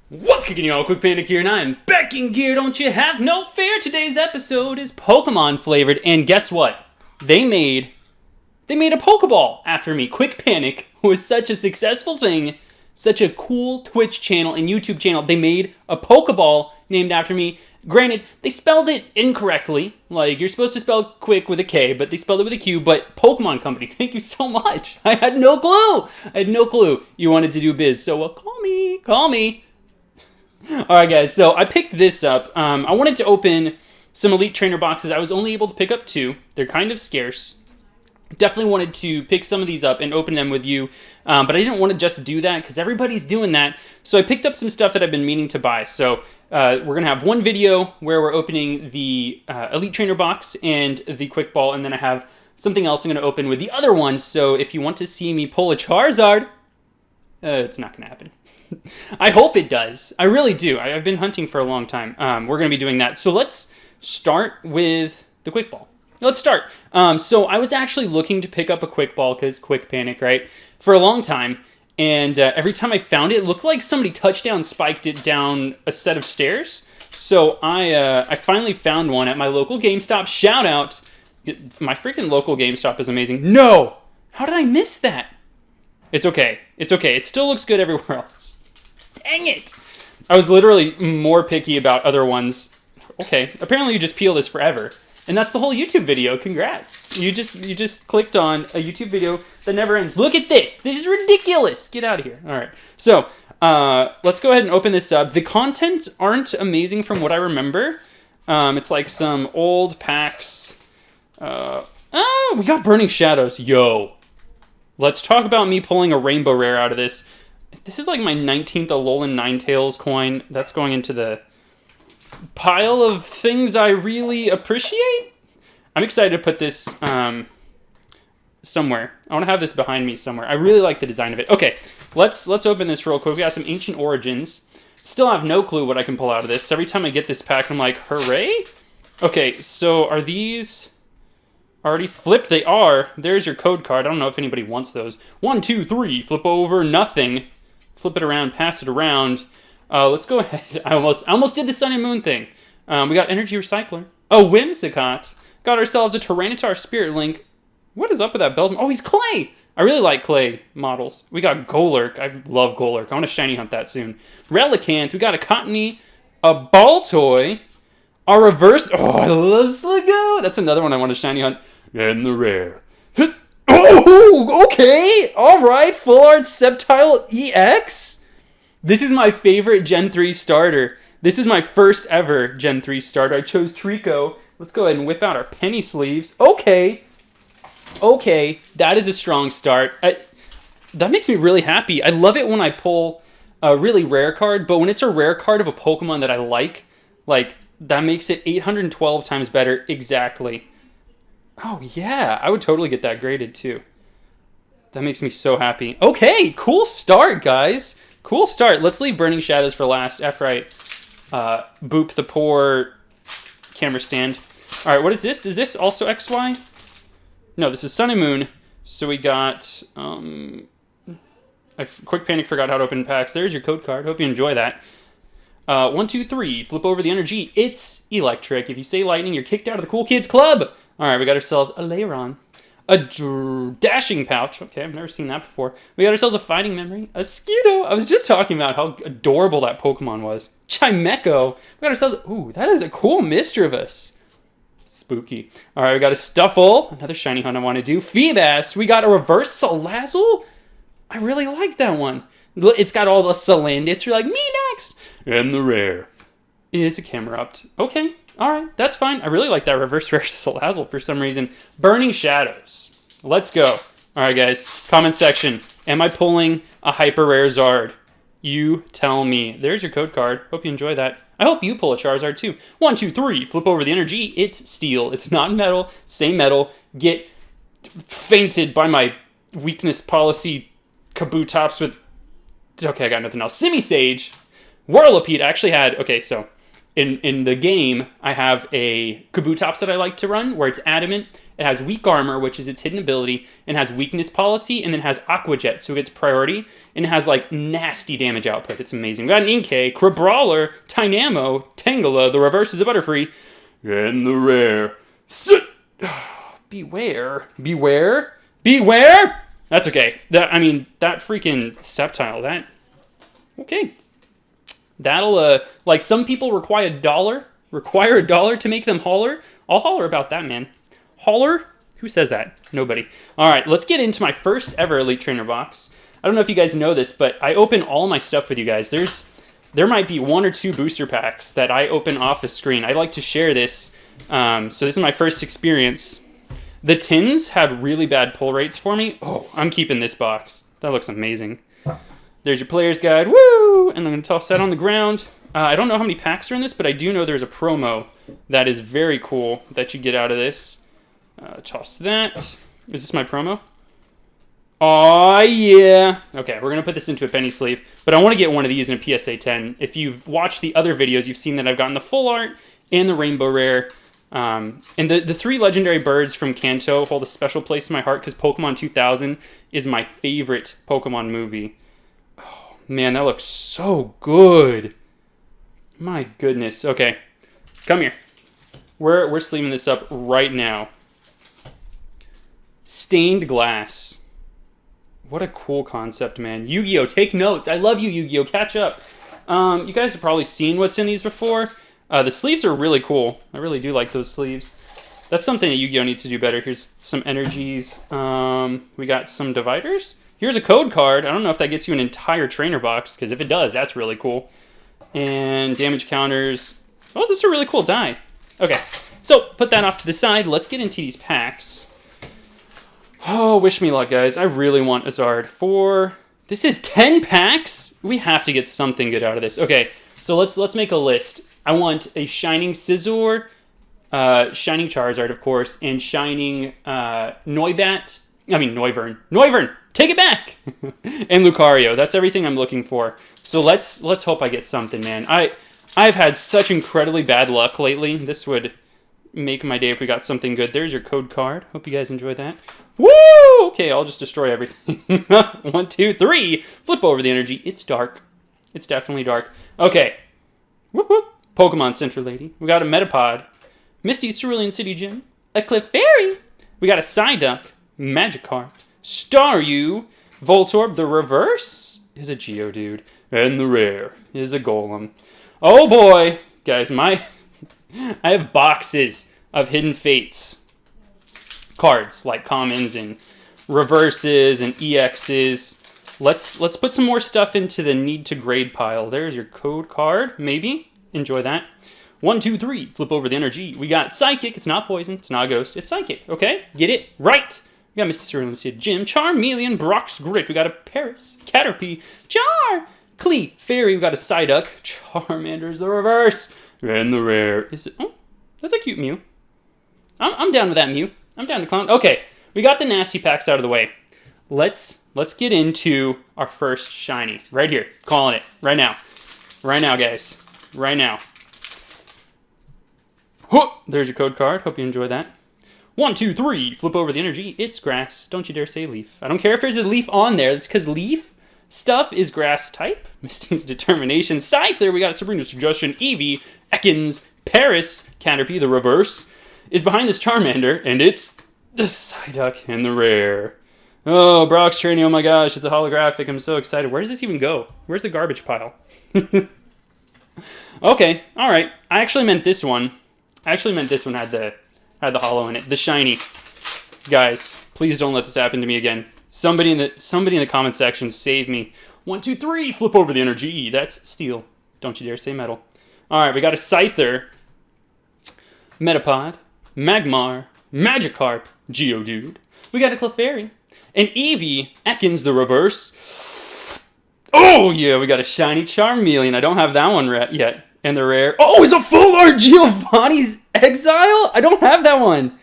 What's kicking you all? Kwikpanik here, and I am back in gear. Don't you have no fear? Today's episode is Pokemon flavored, and guess what? They made a Pokeball after me. Kwikpanik was such a successful thing, such a cool Twitch channel and YouTube channel. They made a Pokeball named after me. Granted, they spelled it incorrectly. Like, you're supposed to spell quick with a K, but they spelled it with a Q. But Pokemon Company, thank you so much. I had no clue you wanted to do biz. So call me. Alright guys, so I picked this up. I wanted to open some Elite Trainer boxes. I was only able to pick up 2. They're kind of scarce. Definitely wanted to pick some of these up and open them with you. But I didn't want to just do that because everybody's doing that. So I picked up some stuff that I've been meaning to buy. So we're going to have one video where we're opening the Elite Trainer box and the Quick Ball. And then I have something else I'm going to open with the other one. So if you want to see me pull a Charizard, it's not going to happen. I hope it does. I really do. I've been hunting for a long time. We're going to be doing that. So let's start with the Quick Ball. Let's start. So I was actually looking to pick up a Quick Ball because Kwikpanik, right? For a long time. And every time I found it, it looked like somebody touchdown spiked it down a set of stairs. So I finally found one at my local GameStop. Shout out. My freaking local GameStop is amazing. No! How did I miss that? It's okay. It's okay. It still looks good everywhere else. Dang it! I was literally more picky about other ones. Okay, apparently you just peel this forever. And that's the whole YouTube video. Congrats. You just clicked on a YouTube video that never ends. Look at this. This is ridiculous. Get out of here. All right. So, let's go ahead and open this up. The contents aren't amazing from what I remember. It's like some old packs. Oh, we got Burning Shadows. Yo. Let's talk about me pulling a Rainbow Rare out of this. This is like my 19th Alolan Ninetales coin. That's going into the pile of things I really appreciate. I'm excited to put this somewhere. I want to have this behind me somewhere. I really like the design of it. Okay, let's open this real quick. We got some Ancient Origins. Still have no clue what I can pull out of this. Every time I get this pack, I'm like, hooray! Okay, so are these already flipped? They are. There's your code card. I don't know if anybody wants those. 1, 2, 3. Flip over. Nothing. Flip it around. Pass it around. Let's go ahead. I almost did the Sun and Moon thing. We got Energy Recycler. Oh, Whimsicott. Got ourselves a Tyranitar Spirit Link. What is up with that Beldum? Oh, he's Clay. I really like Clay models. We got Golurk. I love Golurk. I want to shiny hunt that soon. Relicanth. We got a Cottony. A Baltoy. Our reverse. Oh, I love Sligo. That's another one I want to shiny hunt. And the rare. Oh, okay. All right. Full Art Sceptile EX. This is my favorite Gen 3 starter. This is my first ever Gen 3 starter. I chose Trico. Let's go ahead and whip out our penny sleeves. Okay. Okay. That is a strong start. That makes me really happy. I love it when I pull a really rare card, but when it's a rare card of a Pokemon that I like, that makes it 812 times better. Exactly. Oh, yeah. I would totally get that graded, too. That makes me so happy. Okay, cool start, guys. Cool start. Let's leave Burning Shadows for last after I boop the poor camera stand. All right, what is this? Is this also XY? No, this is Sun and Moon. So we got... Kwikpanik forgot how to open packs. There's your code card. Hope you enjoy that. 1, 2, 3. Flip over the energy. It's electric. If you say lightning, you're kicked out of the Cool Kids Club. All right, we got ourselves a Lairon. A Dashing Pouch. Okay, I've never seen that before. We got ourselves a Fighting Memory. A Skiddo. I was just talking about how adorable that Pokemon was. Chimecho. We got ourselves... Ooh, that is a cool Misdreavus. Spooky. All right, we got a Stuffle. Another shiny hunt I want to do. Feebas. We got a Reverse Salazzle. I really like that one. It's got all the Salandits. You're like, me next. And the rare is a Camerupt. Okay. All right, that's fine. I really like that Reverse Rare Salazzle for some reason. Burning Shadows. Let's go. All right, guys. Comment section. Am I pulling a Hyper Rare Zard? You tell me. There's your code card. Hope you enjoy that. I hope you pull a Charizard too. 1, 2, 3. Flip over the energy. It's steel. It's not metal. Same metal. Get fainted by my weakness policy Kabutops with... Okay, I got nothing else. Simisage. Whirlipede. I actually had... Okay, so... In the game, I have a Kabutops that I like to run, where it's adamant, It has weak armor, which is its hidden ability, and has weakness policy, and then has Aqua Jet, so it gets priority, and it has like nasty damage output. It's amazing. We got an Inkay, Crabrawler, Tynamo, Tangela, the reverse is a Butterfree, and the rare. Beware. Beware. Beware! That's okay. That freaking Sceptile, that... Okay. That'll, like, some people require $1 to make them holler. I'll holler about that, man. Holler? Who says that? Nobody. All right, let's get into my first ever Elite Trainer box. I don't know if you guys know this, but I open all my stuff with you guys. There might be 1 or 2 booster packs that I open off the screen. I like to share this. So this is my first experience. The tins had really bad pull rates for me. Oh, I'm keeping this box. That looks amazing. There's your player's guide. Woo! And I'm going to toss that on the ground. I don't know how many packs are in this, but I do know there's a promo that is very cool that you get out of this. Toss that. Is this my promo? Oh yeah. Okay, we're going to put this into a penny sleeve, but I want to get one of these in a PSA 10. If you've watched the other videos, you've seen that I've gotten the full art and the rainbow rare. And the 3 legendary birds from Kanto hold a special place in my heart because Pokemon 2000 is my favorite Pokemon movie. Oh, man, that looks so good. My goodness. Okay, come here. We're sleeving this up right now. Stained glass. What a cool concept, man. Yu-Gi-Oh! Take notes. I love you, Yu-Gi-Oh! Catch up. You guys have probably seen what's in these before. The sleeves are really cool. I really do like those sleeves. That's something that Yu-Gi-Oh! Needs to do better. Here's some energies. We got some dividers. Here's a code card. I don't know if that gets you an entire trainer box, because if it does, that's really cool. And damage counters. Oh, this is a really cool die. Okay, so put that off to the side. Let's get into these packs. Oh, wish me luck, guys. I really want a Zard. This is 10 packs? We have to get something good out of this. Okay, so let's make a list. I want a Shining Scizor, Shining Charizard, of course, and Shining Noivern. Noivern! Take it back! And Lucario. That's everything I'm looking for. So let's hope I get something, man. I've had such incredibly bad luck lately. This would make my day if we got something good. There's your code card. Hope you guys enjoyed that. Woo! Okay, I'll just destroy everything. 1, 2, 3. Flip over the energy. It's dark. It's definitely dark. Okay. Whoop whoop. Pokemon Center Lady. We got a Metapod. Misty's Cerulean City Gym. A Clefairy. We got a Psyduck. Magikarp. Staryu. Voltorb. The reverse is a Geodude. And the rare is a Golem. Oh boy. Guys, I have boxes of Hidden Fates cards, like commons and reverses and EXs. Let's put some more stuff into the need to grade pile. There's your code card, maybe. Enjoy that. 1, 2, 3. Flip over the energy. We got Psychic. It's not Poison. It's not Ghost. It's Psychic. Okay? Get it right. We got Mr. Cerulean City Gym. Charmeleon. Brock's Grit. We got a Paris. Caterpie. Clefairy. We got a Psyduck. Charmander's the reverse. And the rare is it? Oh, that's a cute Mew. I'm down with that Mew. I'm down to clown. Okay, we got the nasty packs out of the way. Let's get into our first shiny right here. Calling it right now. Right now, guys. Right now. There's your code card. Hope you enjoy that. 1, 2, 3. Flip over the energy. It's grass. Don't you dare say leaf. I don't care if there's a leaf on there. It's because leaf stuff is grass type. Misty's Determination. Scyther. We got Sabrina's Suggestion. Eevee. Ekans. Paris. Caterpie. The reverse is behind this Charmander. And it's the Psyduck and the rare. Oh, Brock's Training. Oh my gosh. It's a holographic. I'm so excited. Where does this even go? Where's the garbage pile? Okay, all right. I actually meant this one. Had the holo in it. The shiny. Guys, please don't let this happen to me again. Somebody in the comment section save me. 1, 2, 3. Flip over the energy. That's steel. Don't you dare say metal. All right, we got a Scyther, Metapod, Magmar, Magikarp, Geodude. We got a Clefairy, an Eevee, Ekans the reverse. Oh yeah, we got a shiny Charmeleon. I don't have that one yet. And the rare. Oh, it's a full art Giovanni's Exile? I don't have that one.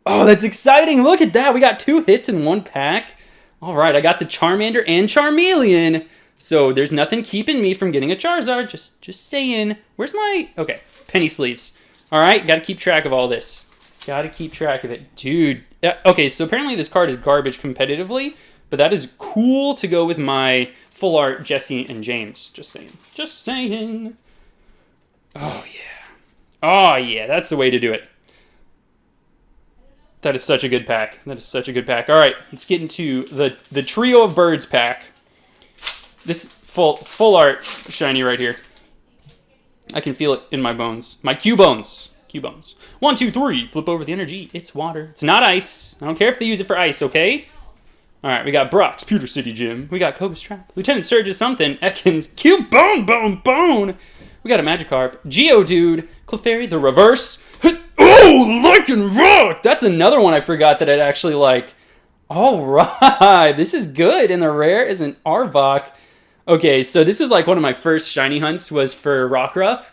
Oh, that's exciting. Look at that. We got 2 hits in 1 pack. All right, I got the Charmander and Charmeleon. So there's nothing keeping me from getting a Charizard. Just saying. Where's my... Okay, penny sleeves. All right, got to keep track of all this. Gotta keep track of it. Dude. Okay, so apparently this card is garbage competitively, but that is cool to go with my full art Jesse and James. Just saying. Just saying. Oh, yeah. Oh, yeah. That's the way to do it. That is such a good pack. That is such a good pack. All right, let's get into the Trio of Birds pack. This full art shiny right here. I can feel it in my bones. My Q bones. Q bones. 1, 2, 3. Flip over the energy. It's water. It's not ice. I don't care if they use it for ice, okay? All right, we got Brock's Pewter City Gym. We got Koga's Trap. Lieutenant Surge is something. Ekans. Q bone. We got a Magikarp. Geodude. Clefairy. The reverse. Oh, Lycan Rock! That's another one I forgot that I'd actually like. All right. This is good. And the rare is an Arbok. Okay, so this is like one of my first shiny hunts was for Rockruff.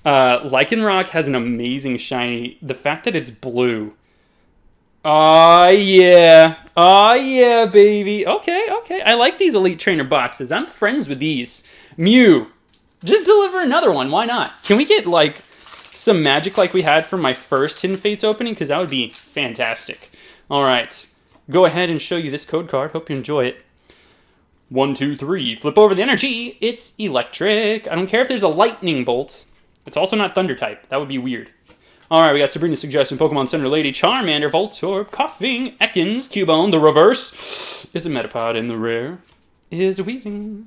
Lycanroc has an amazing shiny. The fact that it's blue. Oh yeah, baby. Okay. I like these Elite Trainer boxes. I'm friends with these. Mew. Just deliver another one. Why not? Can we get, like, some magic like we had from my first Hidden Fates opening? Because that would be fantastic. All right. Go ahead and show you this code card. Hope you enjoy it. 1, 2, 3. Flip over the energy. It's electric. I don't care if there's a lightning bolt. It's also not thunder type. That would be weird. All right, we got Sabrina's Suggestion, Pokemon Center Lady, Charmander, Voltorb, Coughing, Ekans, Cubone. The reverse is a Metapod, and the rare is a Weezing.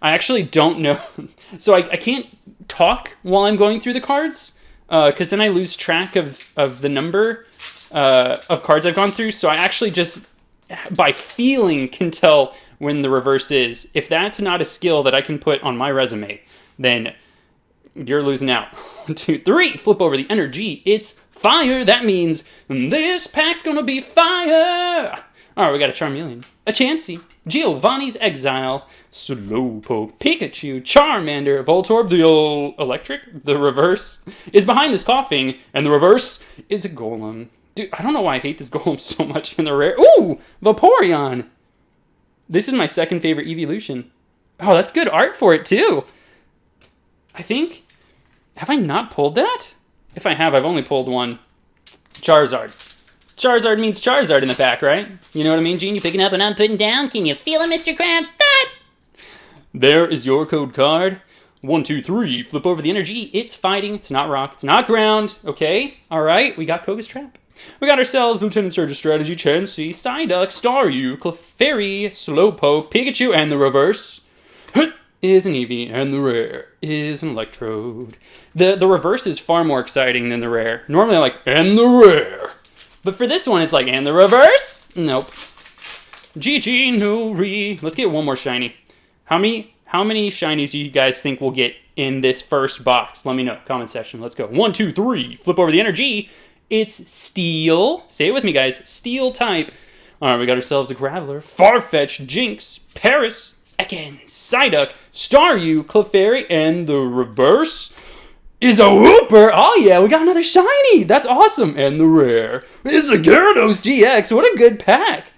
I actually don't know. So I can't talk while I'm going through the cards, because then I lose track of the number of cards I've gone through. So I actually just, by feeling, can tell when the reverse is. If that's not a skill that I can put on my resume, then you're losing out. 1, 2, 3. Flip over the energy. It's fire. That means this pack's gonna be fire. All right, we got a Charmeleon, a Chansey, Giovanni's Exile, Slowpoke, Pikachu, Charmander, Voltorb, the electric. The reverse is behind this Coughing, and the reverse is a Golem. Dude, I don't know why I hate this Golem so much in the rare. Ooh, Vaporeon. This is my second favorite evolution. Oh, that's good art for it, too. I think... Have I not pulled that? If I have, I've only pulled one. Charizard. Charizard means Charizard in the pack, right? You know what I mean, Gene? You picking up and I'm putting down? Can you feel it, Mr. Krabs? That! There is your code card. 1, 2, 3. Flip over the energy. It's fighting. It's not rock. It's not ground. Okay? All right. We got Koga's Trap. We got ourselves Lieutenant Surge's Strategy, Chansey, Psyduck, Staryu, Clefairy, Slowpoke, Pikachu, and the reverse is an Eevee, and the rare is an Electrode. The reverse is far more exciting than the rare. Normally I'm like, and the rare. But for this one, it's like, and the reverse? Nope. GG, no re. Let's get one more shiny. How many shinies do you guys think we'll get in this first box? Let me know. Comment section. Let's go. 1, 2, 3. Flip over the energy. It's Steel. Say it with me, guys. Steel type. All right, we got ourselves a Graveler, Farfetch, Jinx, Paris, Ekans, Psyduck, Staryu, Clefairy, and the reverse is a Wooper. Oh, yeah, we got another shiny. That's awesome. And the rare is a Gyarados GX. What a good pack.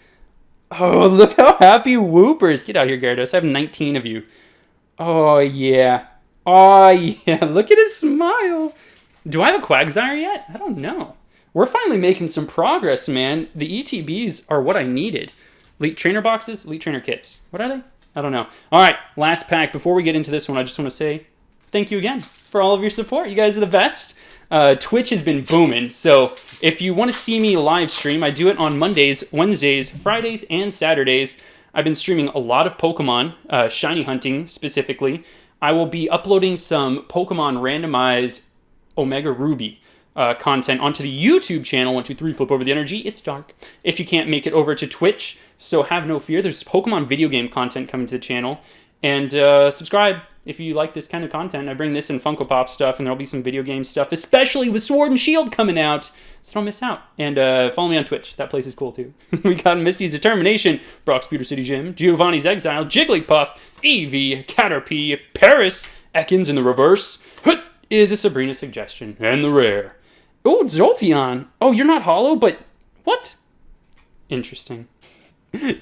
Oh, look how happy Woopers. Get out here, Gyarados. I have 19 of you. Oh, yeah. Oh, yeah. Look at his smile. Do I have a Quagsire yet? I don't know. We're finally making some progress, man. The ETBs are what I needed. Elite Trainer boxes? Elite Trainer kits. What are they? I don't know. All right, last pack. Before we get into this one, I just want to say thank you again for all of your support. You guys are the best. Twitch has been booming, so if you want to see me live stream, I do it on Mondays, Wednesdays, Fridays, and Saturdays. I've been streaming a lot of Pokemon, shiny hunting specifically. I will be uploading some Pokemon randomized Omega Ruby content onto the YouTube channel. 1, 2, 3, flip over the energy. It's dark. If you can't make it over to Twitch, so have no fear. There's Pokemon video game content coming to the channel. And subscribe if you like this kind of content. I bring this and Funko Pop stuff, and there'll be some video game stuff, especially with Sword and Shield coming out. So don't miss out. And follow me on Twitch. That place is cool, too. We got Misty's Determination, Brock's Pewter City Gym, Giovanni's Exile, Jigglypuff, Eevee, Caterpie, Paris, Ekans in the reverse, is a Sabrina Suggestion, and the rare. Oh, Jolteon. Oh, you're not hollow, but what? Interesting.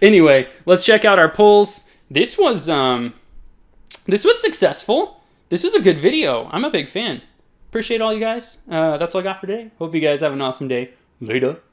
Anyway, let's check out our pulls. This was successful. This was a good video. I'm a big fan. Appreciate all you guys. That's all I got for today. Hope you guys have an awesome day. Later.